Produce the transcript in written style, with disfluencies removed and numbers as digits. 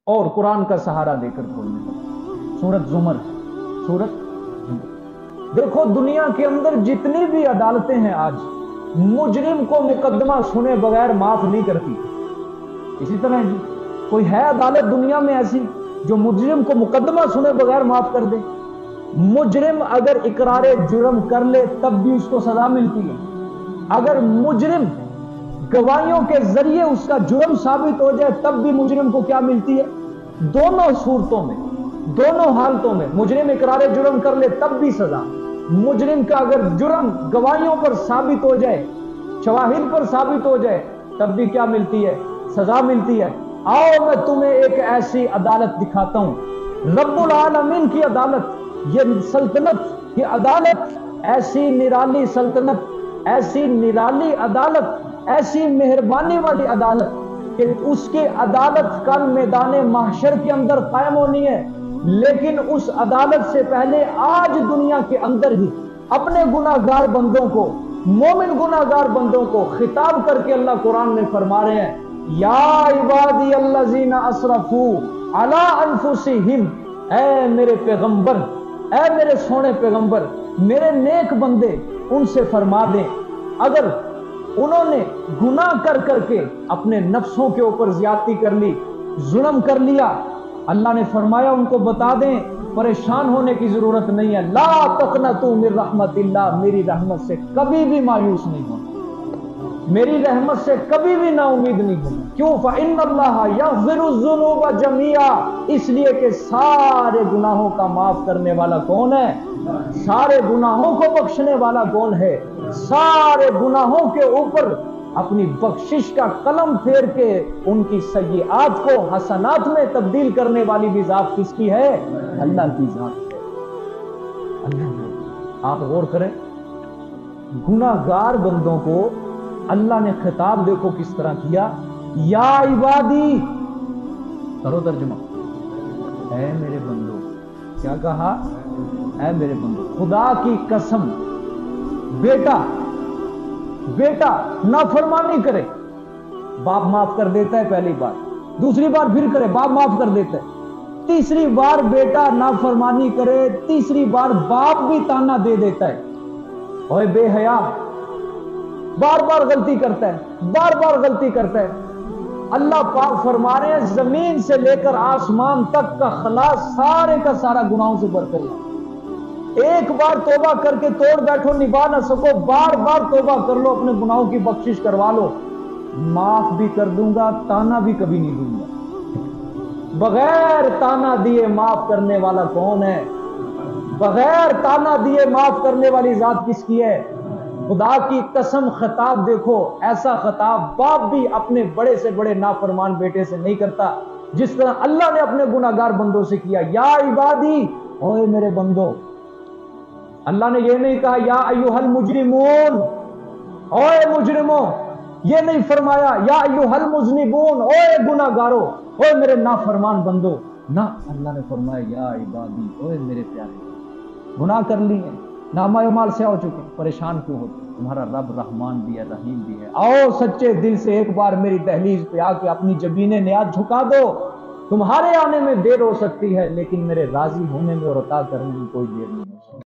اور قرآن کا سہارا دے کر بولنے لگا۔ سورت زمر، سورت دیکھو دنیا کے اندر جتنی بھی عدالتیں ہیں آج مجرم کو مقدمہ سنے بغیر معاف نہیں کرتی۔ اسی طرح جی کوئی ہے عدالت دنیا میں ایسی جو مجرم کو مقدمہ سنے بغیر معاف کر دے؟ مجرم اگر اقرار جرم کر لے تب بھی اس کو سزا ملتی ہے۔ اگر مجرم گواہیوں کے ذریعے اس کا جرم ثابت ہو جائے تب بھی مجرم کو کیا ملتی ہے؟ دونوں صورتوں میں، دونوں حالتوں میں مجرم اقرار جرم کر لے تب بھی سزا، مجرم کا اگر جرم گواہیوں پر ثابت ہو جائے، شواہد پر ثابت ہو جائے تب بھی کیا ملتی ہے؟ سزا ملتی ہے۔ آؤ میں تمہیں ایک ایسی عدالت دکھاتا ہوں، رب العالمین کی عدالت، یہ سلطنت، یہ عدالت، ایسی نرالی سلطنت، ایسی نرالی عدالت، ایسی مہربانی والی عدالت کہ اس کی عدالت کل میدان محشر کے اندر قائم ہونی ہے، لیکن اس عدالت سے پہلے آج دنیا کے اندر ہی اپنے گناہگار بندوں کو، مومن گناہگار بندوں کو خطاب کر کے اللہ قرآن میں فرما رہے ہیں، یا عبادی الذین اسرفوا علی انفسہم، اے میرے پیغمبر، اے میرے سونے پیغمبر، میرے نیک بندے، ان سے فرما دیں اگر انہوں نے گناہ کر کر کے اپنے نفسوں کے اوپر زیادتی کر لی، ظلم کر لیا، اللہ نے فرمایا ان کو بتا دیں پریشان ہونے کی ضرورت نہیں ہے، لا تقنطوا من رحمت اللہ، میری رحمت سے کبھی بھی مایوس نہیں ہونا، میری رحمت سے کبھی بھی نا امید نہیں ہونا۔ کیوں؟ فإن اللہ یغفر الذنوب جميعا، اس لیے کہ سارے گناہوں کا معاف کرنے والا کون ہے؟ سارے گناہوں کو بخشنے والا کون ہے؟ سارے گناہوں کے اوپر اپنی بخشش کا قلم پھیر کے ان کی سیئات کو حسنات میں تبدیل کرنے والی بھی ذات کس کی ہے؟ اللہ کی ذات ہے۔ اللہ کی۔ آپ غور کریں، گناہگار بندوں کو اللہ نے خطاب دیکھو کس طرح کیا، یا عبادی، کرو ترجمہ، اے میرے بندو، کیا کہا؟ اے میرے بندو۔ خدا کی قسم، بیٹا نافرمانی کرے، باپ معاف کر دیتا ہے پہلی بار، دوسری بار پھر کرے باپ معاف کر دیتا ہے، تیسری بار بیٹا نافرمانی کرے، تیسری بار باپ بھی تانا دے دیتا ہے، اوے بے حیا، بار بار غلطی کرتا ہے، بار بار غلطی کرتا ہے۔ اللہ پاک فرما رہے ہیں زمین سے لے کر آسمان تک کا خلا سارے کا سارا گناہوں سے بھر کر، ایک بار توبہ کر کے توڑ بیٹھو، نبھا نہ سکو، بار بار توبہ کر لو، اپنے گناہوں کی بخشش کروا لو، معاف بھی کر دوں گا، تانا بھی کبھی نہیں دوں گا۔ بغیر تانا دیے معاف کرنے والا کون ہے؟ بغیر تانا دیے معاف کرنے والی ذات کس کی ہے؟ خدا کی قسم۔ خطاب دیکھو، ایسا خطاب باپ بھی اپنے بڑے سے بڑے نافرمان بیٹے سے نہیں کرتا جس طرح اللہ نے اپنے گناہگار بندوں سے کیا، یا عبادی، اوے میرے بندو۔ اللہ نے یہ نہیں کہا یا ایھا المجرمون، اوے مجرموں، یہ نہیں فرمایا یا ایھا المذنبون، اوے گناہگارو، اوے میرے نافرمان بندو، نہ، اللہ نے فرمایا یا عبادی، اوے میرے پیارے۔ گناہ کر لیے، نامہ اعمال سے ہو چکے، پریشان کیوں ہوتے؟ تمہارا رب رحمان بھی ہے، رحیم بھی ہے۔ آؤ سچے دل سے ایک بار میری دہلیز پہ آ کے اپنی جبینیں نیاز جھکا دو، تمہارے آنے میں دیر ہو سکتی ہے لیکن میرے راضی ہونے میں اور عطا کرنے میں کوئی دیر نہیں ہو سکتی۔